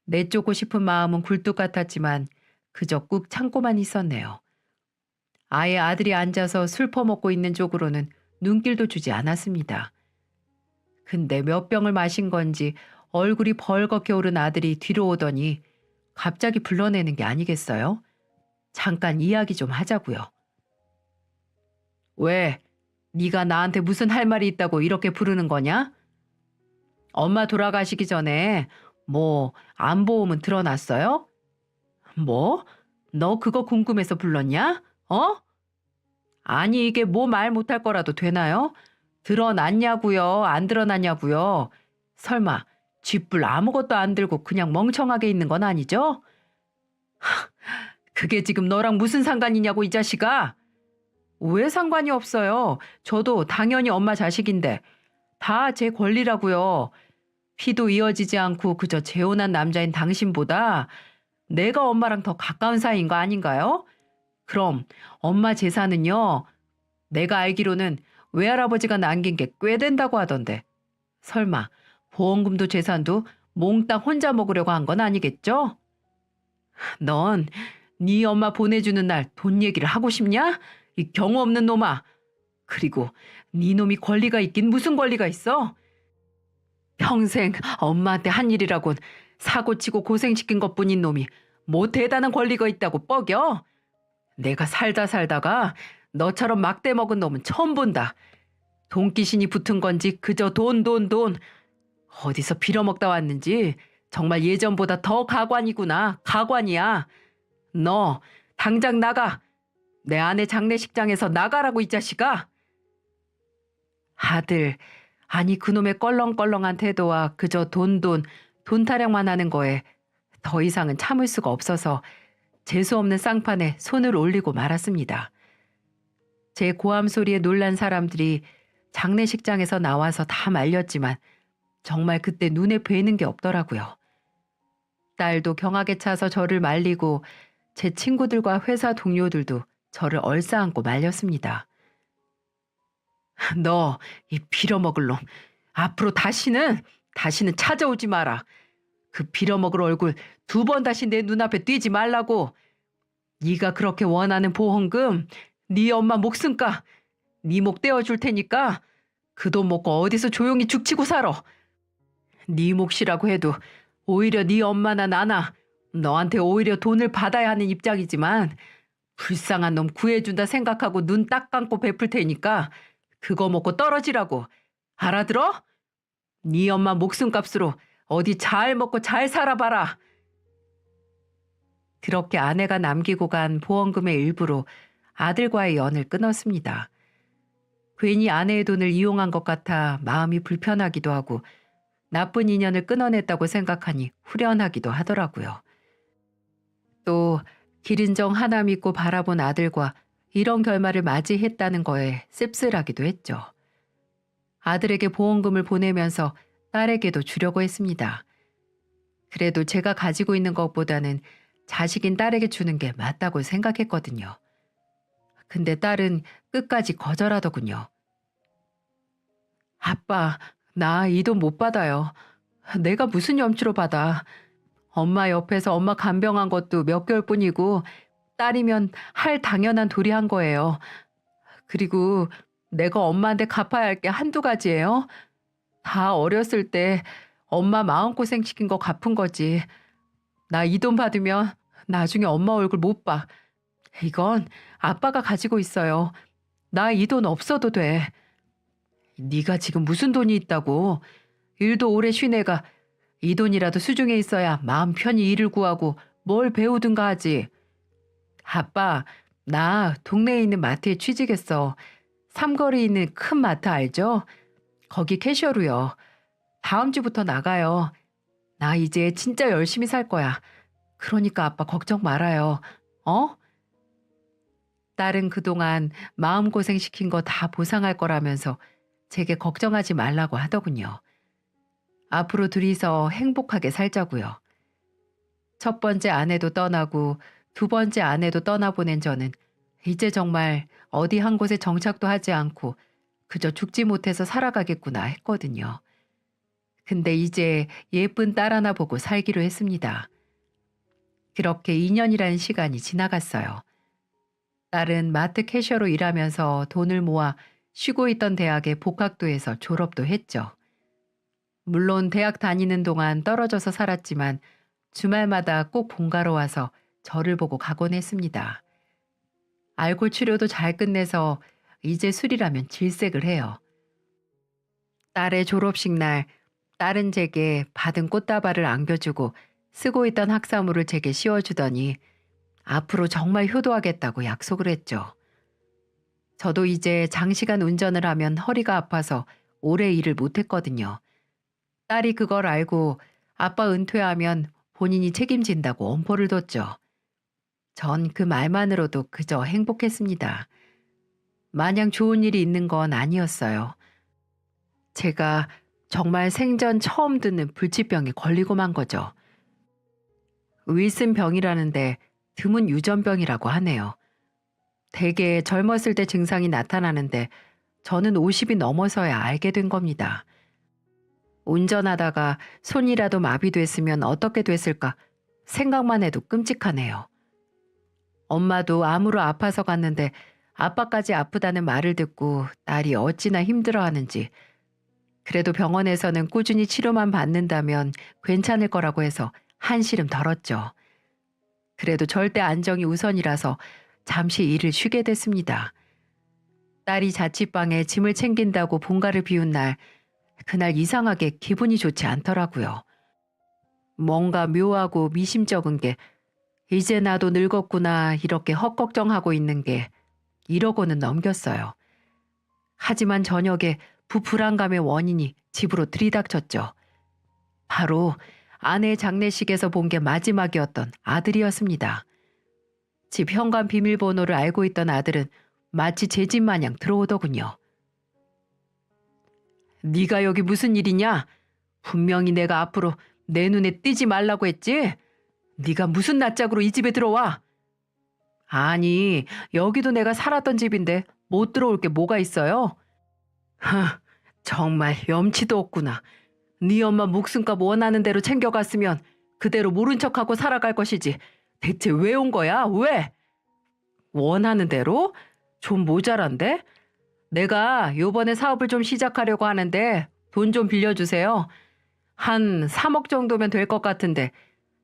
Speaker 1: 내쫓고 싶은 마음은 굴뚝 같았지만 그저 꾹 참고만 있었네요. 아예 아들이 앉아서 술 퍼먹고 있는 쪽으로는 눈길도 주지 않았습니다. 근데 몇 병을 마신 건지 얼굴이 벌겋게 오른 아들이 뒤로 오더니 갑자기 불러내는 게 아니겠어요? 잠깐 이야기 좀 하자고요. 왜? 네가 나한테 무슨 할 말이 있다고 이렇게 부르는 거냐? 엄마 돌아가시기 전에 뭐 안보험은 들어놨어요? 뭐? 너 그거 궁금해서 불렀냐? 어? 아니 이게 뭐 말 못할 거라도 되나요? 드러났냐고요? 안 드러났냐고요? 설마 쥐뿔 아무것도 안 들고 그냥 멍청하게 있는 건 아니죠? 그게 지금 너랑 무슨 상관이냐고 이 자식아? 왜 상관이 없어요? 저도 당연히 엄마 자식인데 다 제 권리라고요. 피도 이어지지 않고 그저 재혼한 남자인 당신보다 내가 엄마랑 더 가까운 사이인 거 아닌가요? 그럼 엄마 재산은요. 내가 알기로는 외할아버지가 남긴 게 꽤 된다고 하던데. 설마 보험금도 재산도 몽땅 혼자 먹으려고 한 건 아니겠죠? 넌 네 엄마 보내주는 날 돈 얘기를 하고 싶냐? 이 경우 없는 놈아. 그리고 네 놈이 권리가 있긴 무슨 권리가 있어? 평생 엄마한테 한 일이라곤 사고치고 고생시킨 것뿐인 놈이 뭐 대단한 권리가 있다고 뻐겨? 내가 살다 살다가 너처럼 막대 먹은 놈은 처음 본다. 돈귀신이 붙은 건지 그저 돈, 돈, 돈. 어디서 빌어먹다 왔는지 정말 예전보다 더 가관이구나. 가관이야. 너 당장 나가. 내 아내 장례식장에서 나가라고 이 자식아. 아들, 아니 그놈의 껄렁껄렁한 태도와 그저 돈, 돈, 돈 타령만 하는 거에 더 이상은 참을 수가 없어서 재수없는 쌍판에 손을 올리고 말았습니다. 제 고함 소리에 놀란 사람들이 장례식장에서 나와서 다 말렸지만 정말 그때 눈에 뵈는 게 없더라고요. 딸도 경악에 차서 저를 말리고 제 친구들과 회사 동료들도 저를 얼싸안고 말렸습니다. 너 이 빌어먹을 놈, 앞으로 다시는 찾아오지 마라. 그 빌어먹을 얼굴 2번 다시 내 눈앞에 띄지 말라고. 네가 그렇게 원하는 보험금 네 엄마 목숨가 네 목 떼어줄 테니까 그 돈 먹고 어디서 조용히 죽치고 살아. 네 몫이라고 해도 오히려 네 엄마나 나나 너한테 오히려 돈을 받아야 하는 입장이지만 불쌍한 놈 구해준다 생각하고 눈 딱 감고 베풀 테니까 그거 먹고 떨어지라고. 알아들어? 네 엄마 목숨값으로 어디 잘 먹고 잘 살아봐라. 그렇게 아내가 남기고 간 보험금의 일부로 아들과의 연을 끊었습니다. 괜히 아내의 돈을 이용한 것 같아 마음이 불편하기도 하고 나쁜 인연을 끊어냈다고 생각하니 후련하기도 하더라고요. 또 기른정 하나 믿고 바라본 아들과 이런 결말을 맞이했다는 거에 씁쓸하기도 했죠. 아들에게 보험금을 보내면서 딸에게도 주려고 했습니다. 그래도 제가 가지고 있는 것보다는 자식인 딸에게 주는 게 맞다고 생각했거든요. 근데 딸은 끝까지 거절하더군요. 아빠, 나 이 돈 못 받아요. 내가 무슨 염치로 받아. 엄마 옆에서 엄마 간병한 것도 몇 개월뿐이고 딸이면 할 당연한 도리 한 거예요. 그리고 내가 엄마한테 갚아야 할 게 한두 가지예요. 다 어렸을 때 엄마 마음고생 시킨 거 갚은 거지. 나 이 돈 받으면 나중에 엄마 얼굴 못 봐. 이건 아빠가 가지고 있어요. 나 이 돈 없어도 돼. 네가 지금 무슨 돈이 있다고. 일도 오래 쉰 애가 이 돈이라도 수중에 있어야 마음 편히 일을 구하고 뭘 배우든가 하지. 아빠, 나 동네에 있는 마트에 취직했어. 삼거리에 있는 큰 마트 알죠? 거기 캐셔로요. 다음 주부터 나가요. 나 이제 진짜 열심히 살 거야. 그러니까 아빠 걱정 말아요. 어? 딸은 그동안 마음고생 시킨 거 다 보상할 거라면서 제게 걱정하지 말라고 하더군요. 앞으로 둘이서 행복하게 살자고요. 첫 번째 아내도 떠나고 두 번째 아내도 떠나보낸 저는 이제 정말 어디 한 곳에 정착도 하지 않고 그저 죽지 못해서 살아가겠구나 했거든요. 근데 이제 예쁜 딸 하나 보고 살기로 했습니다. 그렇게 2년이라는 시간이 지나갔어요. 딸은 마트 캐셔로 일하면서 돈을 모아 쉬고 있던 대학에 복학도 해서 졸업도 했죠. 물론 대학 다니는 동안 떨어져서 살았지만 주말마다 꼭 본가로 와서 저를 보고 가곤 했습니다. 알코올 치료도 잘 끝내서 이제 술이라면 질색을 해요. 딸의 졸업식 날 딸은 제게 받은 꽃다발을 안겨주고 쓰고 있던 학사물을 제게 씌워주더니 앞으로 정말 효도하겠다고 약속을 했죠. 저도 이제 장시간 운전을 하면 허리가 아파서 오래 일을 못했거든요. 딸이 그걸 알고 아빠 은퇴하면 본인이 책임진다고 엄포를 뒀죠. 전 그 말만으로도 그저 행복했습니다. 마냥 좋은 일이 있는 건 아니었어요. 제가 정말 생전 처음 듣는 불치병에 걸리고 만 거죠. 윌슨 병이라는데 드문 유전병이라고 하네요. 대개 젊었을 때 증상이 나타나는데 저는 50이 넘어서야 알게 된 겁니다. 운전하다가 손이라도 마비됐으면 어떻게 됐을까 생각만 해도 끔찍하네요. 엄마도 암으로 아파서 갔는데 아빠까지 아프다는 말을 듣고 딸이 어찌나 힘들어하는지, 그래도 병원에서는 꾸준히 치료만 받는다면 괜찮을 거라고 해서 한시름 덜었죠. 그래도 절대 안정이 우선이라서 잠시 일을 쉬게 됐습니다. 딸이 자취방에 짐을 챙긴다고 본가를 비운 날, 그날 이상하게 기분이 좋지 않더라고요. 뭔가 묘하고 미심쩍은 게, 이제 나도 늙었구나 이렇게 헛걱정하고 있는 게 이러고는 넘겼어요. 하지만 저녁에 불안감의 원인이 집으로 들이닥쳤죠. 바로 아내의 장례식에서 본 게 마지막이었던 아들이었습니다. 집 현관 비밀번호를 알고 있던 아들은 마치 제 집 마냥 들어오더군요. 네가 여기 무슨 일이냐? 분명히 내가 앞으로 내 눈에 띄지 말라고 했지? 네가 무슨 낯짝으로 이 집에 들어와? 아니, 여기도 내가 살았던 집인데 못 들어올 게 뭐가 있어요? 정말 염치도 없구나. 네 엄마 목숨값 원하는 대로 챙겨갔으면 그대로 모른 척하고 살아갈 것이지. 대체 왜 온 거야? 왜? 원하는 대로? 좀 모자란데? 내가 요번에 사업을 좀 시작하려고 하는데 돈 좀 빌려주세요. 한 3억 정도면 될 것 같은데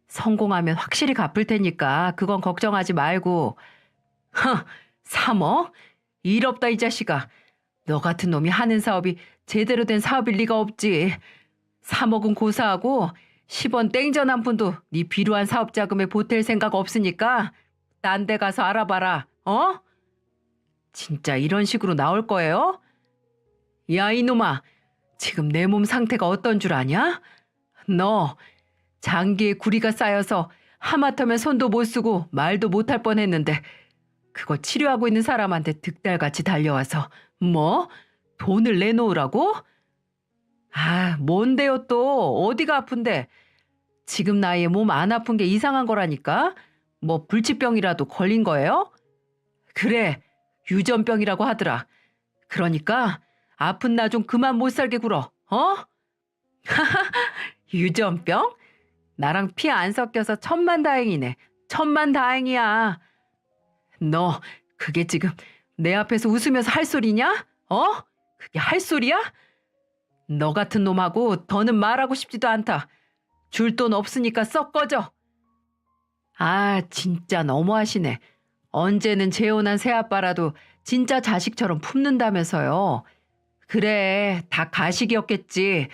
Speaker 1: 성공하면 확실히 갚을 테니까 그건 걱정하지 말고. 3억? 일 없다 이 자식아. 너 같은 놈이 하는 사업이 제대로 된 사업일 리가 없지. 3억은 고사하고 10원 땡전 한 푼도 네 비루한 사업 자금에 보탤 생각 없으니까 딴 데 가서 알아봐라. 어? 진짜 이런 식으로 나올 거예요? 야 이놈아, 지금 내 몸 상태가 어떤 줄 아냐? 너 장기에 구리가 쌓여서 하마터면 손도 못 쓰고 말도 못 할 뻔했는데 그거 치료하고 있는 사람한테 득달같이 달려와서 뭐? 돈을 내놓으라고? 아, 뭔데요 또? 어디가 아픈데? 지금 나이에 몸 안 아픈 게 이상한 거라니까? 뭐 불치병이라도 걸린 거예요? 그래, 유전병이라고 하더라. 그러니까 아픈 나 좀 그만 못 살게 굴어, 어? 유전병? 나랑 피 안 섞여서 천만다행이네. 천만다행이야. 너 그게 지금 내 앞에서 웃으면서 할 소리냐? 어? 그게 할 소리야? 너 같은 놈하고 더는 말하고 싶지도 않다. 줄 돈 없으니까 썩 꺼져. 아, 진짜 너무하시네. 언제는 재혼한 새아빠라도 진짜 자식처럼 품는다면서요. 그래, 다 가식이었겠지.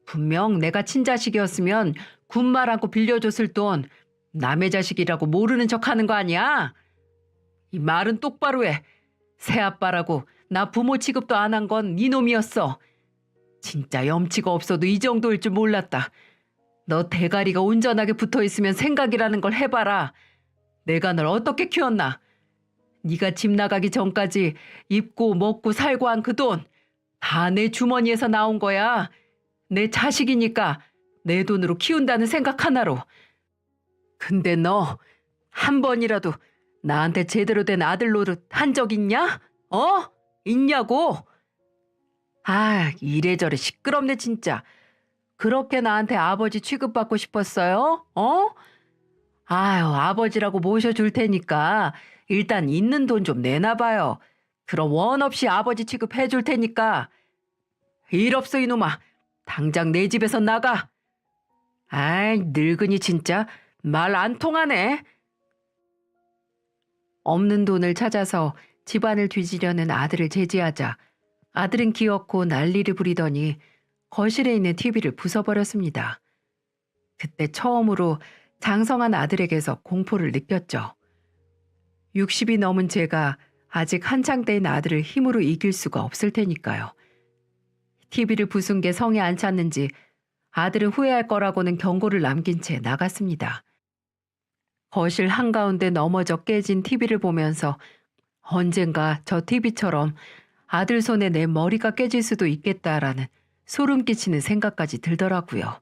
Speaker 1: 분명 내가 친자식이었으면 군말 않고 빌려줬을 돈 남의 자식이라고 모르는 척하는 거 아니야? 이 말은 똑바로 해. 새아빠라고 나 부모 취급도 안 한 건 네 놈이었어. 진짜 염치가 없어도 이 정도일 줄 몰랐다. 너 대가리가 온전하게 붙어있으면 생각이라는 걸 해봐라. 내가 널 어떻게 키웠나? 네가 집 나가기 전까지 입고 먹고 살고 한 그 돈 다 내 주머니에서 나온 거야. 내 자식이니까 내 돈으로 키운다는 생각 하나로. 근데 너 한 번이라도 나한테 제대로 된 아들 노릇 한 적 있냐? 어? 있냐고? 아, 이래저래 시끄럽네 진짜. 그렇게 나한테 아버지 취급받고 싶었어요? 어? 아유, 아버지라고 모셔줄 테니까 일단 있는 돈 좀 내놔봐요. 그럼 원 없이 아버지 취급해줄 테니까. 일 없어 이놈아. 당장 내 집에서 나가. 아이, 늙은이 진짜 말 안 통하네. 없는 돈을 찾아서 집안을 뒤지려는 아들을 제지하자 아들은 기어코 난리를 부리더니 거실에 있는 TV를 부숴버렸습니다. 그때 처음으로 장성한 아들에게서 공포를 느꼈죠. 60이 넘은 제가 아직 한창 때인 아들을 힘으로 이길 수가 없을 테니까요. TV를 부순 게 성에 안 찼는지 아들은 후회할 거라고는 경고를 남긴 채 나갔습니다. 거실 한가운데 넘어져 깨진 TV를 보면서 언젠가 저 TV처럼 아들 손에 내 머리가 깨질 수도 있겠다라는 소름 끼치는 생각까지 들더라고요.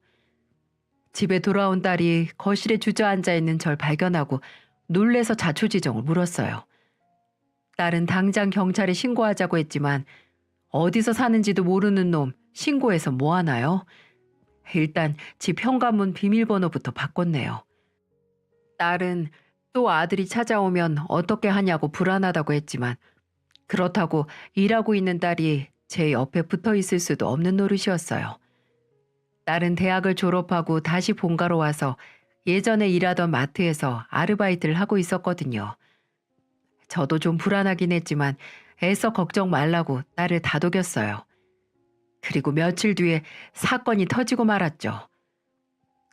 Speaker 1: 집에 돌아온 딸이 거실에 주저앉아 있는 절 발견하고 놀래서 자초지종을 물었어요. 딸은 당장 경찰에 신고하자고 했지만 어디서 사는지도 모르는 놈 신고해서 뭐 하나요? 일단 집 현관문 비밀번호부터 바꿨네요. 딸은 또 아들이 찾아오면 어떻게 하냐고 불안하다고 했지만 그렇다고 일하고 있는 딸이 제 옆에 붙어 있을 수도 없는 노릇이었어요. 딸은 대학을 졸업하고 다시 본가로 와서 예전에 일하던 마트에서 아르바이트를 하고 있었거든요. 저도 좀 불안하긴 했지만 애써 걱정 말라고 딸을 다독였어요. 그리고 며칠 뒤에 사건이 터지고 말았죠.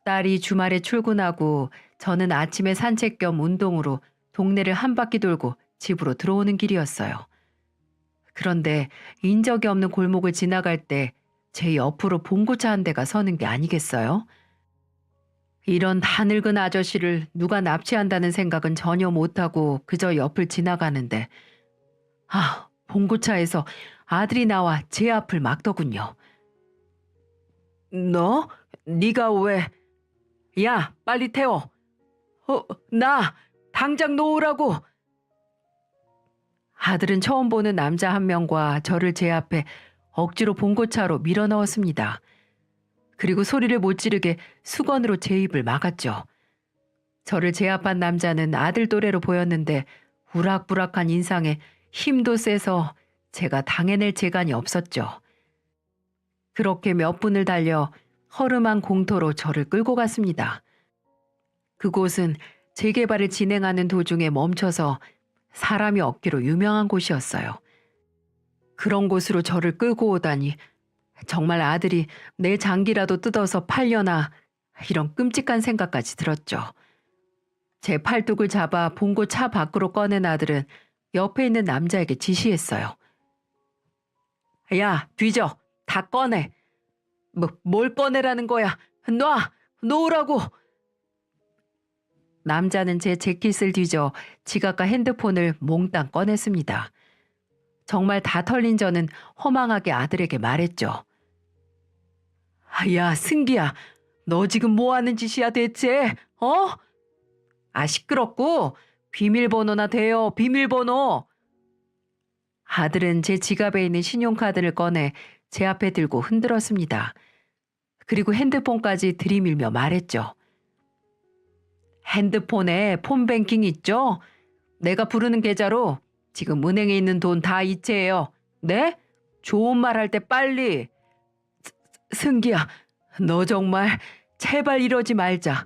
Speaker 1: 딸이 주말에 출근하고 저는 아침에 산책 겸 운동으로 동네를 한 바퀴 돌고 집으로 들어오는 길이었어요. 그런데 인적이 없는 골목을 지나갈 때 제 옆으로 봉고차 한 대가 서는 게 아니겠어요? 이런 다 늙은 아저씨를 누가 납치한다는 생각은 전혀 못하고 그저 옆을 지나가는데 봉고차에서 아들이 나와 제 앞을 막더군요. 너? 네가 왜? 야, 빨리 태워. 나 당장 놓으라고. 아들은 처음 보는 남자 한 명과 저를 제 앞에 억지로 봉고차로 밀어 넣었습니다. 그리고 소리를 못 지르게 수건으로 제 입을 막았죠. 저를 제압한 남자는 아들 또래로 보였는데 우락부락한 인상에 힘도 세서 제가 당해낼 재간이 없었죠. 그렇게 몇 분을 달려 허름한 공터로 저를 끌고 갔습니다. 그곳은 재개발을 진행하는 도중에 멈춰서 사람이 없기로 유명한 곳이었어요. 그런 곳으로 저를 끌고 오다니 정말 아들이 내 장기라도 뜯어서 팔려나 이런 끔찍한 생각까지 들었죠. 제 팔뚝을 잡아 봉고 차 밖으로 꺼낸 아들은 옆에 있는 남자에게 지시했어요. 야, 뒤져. 다 꺼내. 뭘 꺼내라는 거야. 놓으라고. 남자는 제 재킷을 뒤져 지갑과 핸드폰을 몽땅 꺼냈습니다. 정말 다 털린 저는 허망하게 아들에게 말했죠. 야, 승기야. 너 지금 뭐 하는 짓이야 대체? 시끄럽고 비밀번호나 대요. 비밀번호. 아들은 제 지갑에 있는 신용카드를 꺼내 제 앞에 들고 흔들었습니다. 그리고 핸드폰까지 들이밀며 말했죠. 핸드폰에 폰뱅킹 있죠? 내가 부르는 계좌로 지금 은행에 있는 돈 다 이체해요. 네? 좋은 말 할 때 빨리. 승기야, 너 정말 제발 이러지 말자.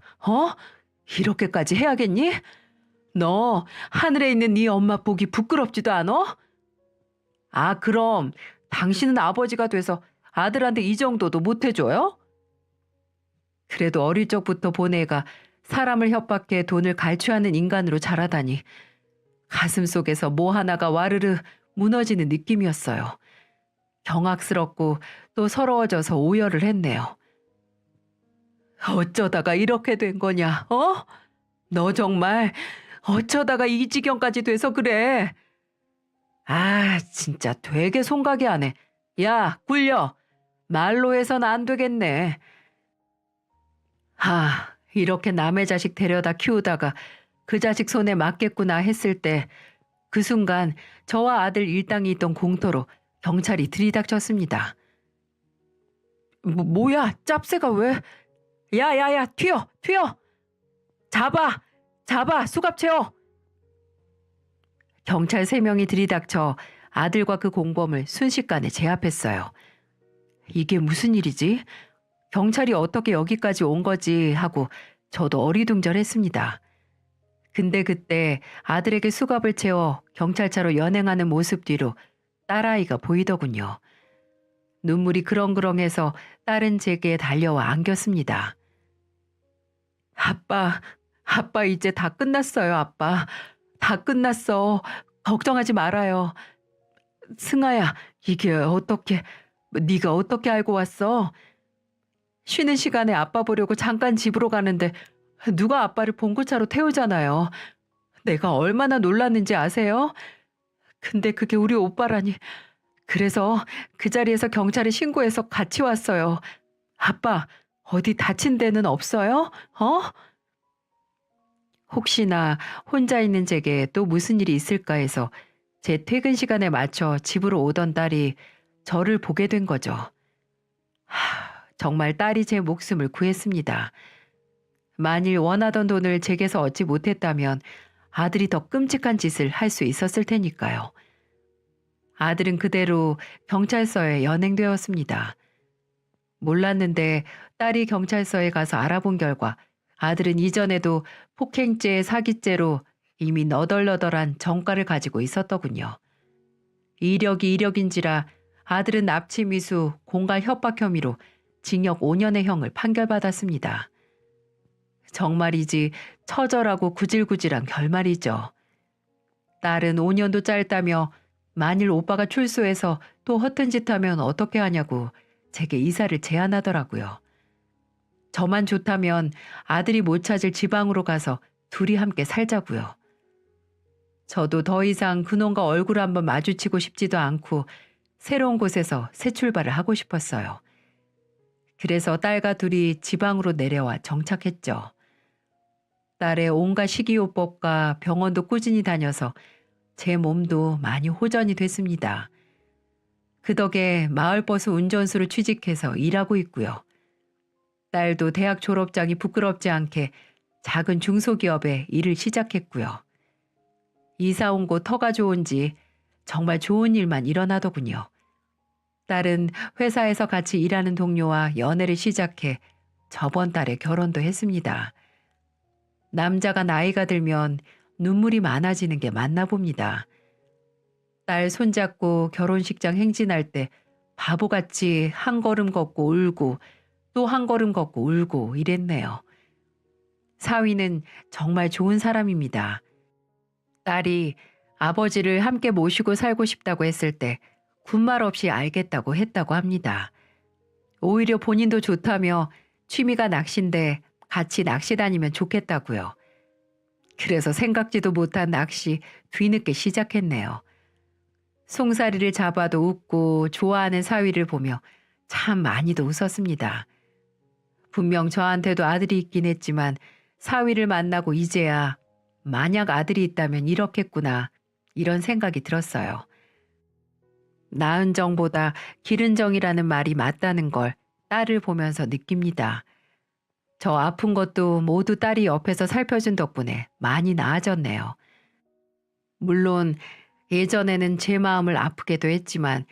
Speaker 1: 이렇게까지 해야겠니? 너 하늘에 있는 네 엄마 보기 부끄럽지도 않아? 그럼 당신은 아버지가 돼서 아들한테 이 정도도 못 해줘요? 그래도 어릴 적부터 본 애가 사람을 협박해 돈을 갈취하는 인간으로 자라다니 가슴 속에서 뭐 하나가 와르르 무너지는 느낌이었어요. 경악스럽고 또 서러워져서 오열을 했네요. 어쩌다가 이렇게 된 거냐, 너 정말 어쩌다가 이 지경까지 돼서 그래. 진짜 되게 송각이 하네. 야, 굴려. 말로 해선 안 되겠네. 이렇게 남의 자식 데려다 키우다가 그 자식 손에 맞겠구나 했을 때 그 순간 저와 아들 일당이 있던 공터로 경찰이 들이닥쳤습니다. 뭐야, 짭새가 왜? 야야야, 튀어, 튀어! 잡아! 잡아! 수갑 채워! 경찰 3명이 들이닥쳐 아들과 그 공범을 순식간에 제압했어요. 이게 무슨 일이지? 경찰이 어떻게 여기까지 온 거지 하고 저도 어리둥절했습니다. 근데 그때 아들에게 수갑을 채워 경찰차로 연행하는 모습 뒤로 딸아이가 보이더군요. 눈물이 그렁그렁해서 딸은 제게 달려와 안겼습니다. 아빠 이제 다 끝났어요, 아빠. 다 끝났어. 걱정하지 말아요. 승아야, 이게 네가 어떻게 알고 왔어? 쉬는 시간에 아빠 보려고 잠깐 집으로 가는데 누가 아빠를 봉고차로 태우잖아요. 내가 얼마나 놀랐는지 아세요? 근데 그게 우리 오빠라니. 그래서 그 자리에서 경찰에 신고해서 같이 왔어요. 아빠, 어디 다친 데는 없어요? 혹시나 혼자 있는 제게 또 무슨 일이 있을까 해서 제 퇴근 시간에 맞춰 집으로 오던 딸이 저를 보게 된 거죠. 정말 딸이 제 목숨을 구했습니다. 만일 원하던 돈을 제게서 얻지 못했다면 아들이 더 끔찍한 짓을 할 수 있었을 테니까요. 아들은 그대로 경찰서에 연행되었습니다. 몰랐는데 딸이 경찰서에 가서 알아본 결과 아들은 이전에도 폭행죄, 사기죄로 이미 너덜너덜한 전과를 가지고 있었더군요. 이력이 이력인지라 아들은 납치 미수, 공갈 협박 혐의로 징역 5년의 형을 판결받았습니다. 정말이지 처절하고 구질구질한 결말이죠. 딸은 5년도 짧다며 만일 오빠가 출소해서 또 허튼 짓 하면 어떻게 하냐고 제게 이사를 제안하더라고요. 저만 좋다면 아들이 못 찾을 지방으로 가서 둘이 함께 살자고요. 저도 더 이상 그놈과 얼굴 한번 마주치고 싶지도 않고 새로운 곳에서 새 출발을 하고 싶었어요. 그래서 딸과 둘이 지방으로 내려와 정착했죠. 딸의 온갖 식이요법과 병원도 꾸준히 다녀서 제 몸도 많이 호전이 됐습니다. 그 덕에 마을버스 운전수를 취직해서 일하고 있고요. 딸도 대학 졸업장이 부끄럽지 않게 작은 중소기업에 일을 시작했고요. 이사 온 곳 터가 좋은지 정말 좋은 일만 일어나더군요. 딸은 회사에서 같이 일하는 동료와 연애를 시작해 저번 달에 결혼도 했습니다. 남자가 나이가 들면 눈물이 많아지는 게 맞나 봅니다. 딸 손잡고 결혼식장 행진할 때 바보같이 한 걸음 걷고 울고 또 한 걸음 걷고 울고 이랬네요. 사위는 정말 좋은 사람입니다. 딸이 아버지를 함께 모시고 살고 싶다고 했을 때 군말 없이 알겠다고 했다고 합니다. 오히려 본인도 좋다며 취미가 낚시인데 같이 낚시 다니면 좋겠다고요. 그래서 생각지도 못한 낚시 뒤늦게 시작했네요. 송사리를 잡아도 웃고 좋아하는 사위를 보며 참 많이도 웃었습니다. 분명 저한테도 아들이 있긴 했지만 사위를 만나고 이제야 만약 아들이 있다면 이렇겠구나 이런 생각이 들었어요. 낳은 정보다 기른 정이라는 말이 맞다는 걸 딸을 보면서 느낍니다. 저 아픈 것도 모두 딸이 옆에서 살펴준 덕분에 많이 나아졌네요. 물론 예전에는 제 마음을 아프게도 했지만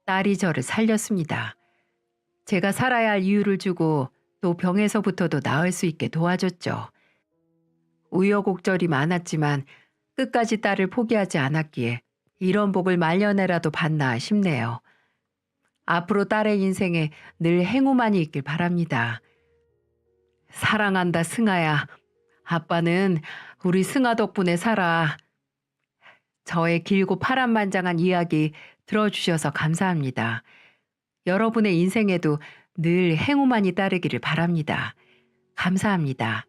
Speaker 1: 딸이 저를 살렸습니다. 제가 살아야 할 이유를 주고 또 병에서부터도 나을 수 있게 도와줬죠. 우여곡절이 많았지만 끝까지 딸을 포기하지 않았기에 이런 복을 말년에라도 받나 싶네요. 앞으로 딸의 인생에 늘 행운만이 있길 바랍니다. 사랑한다 승아야. 아빠는 우리 승아 덕분에 살아. 저의 길고 파란만장한 이야기 들어주셔서 감사합니다. 여러분의 인생에도 늘 행운만이 따르기를 바랍니다. 감사합니다.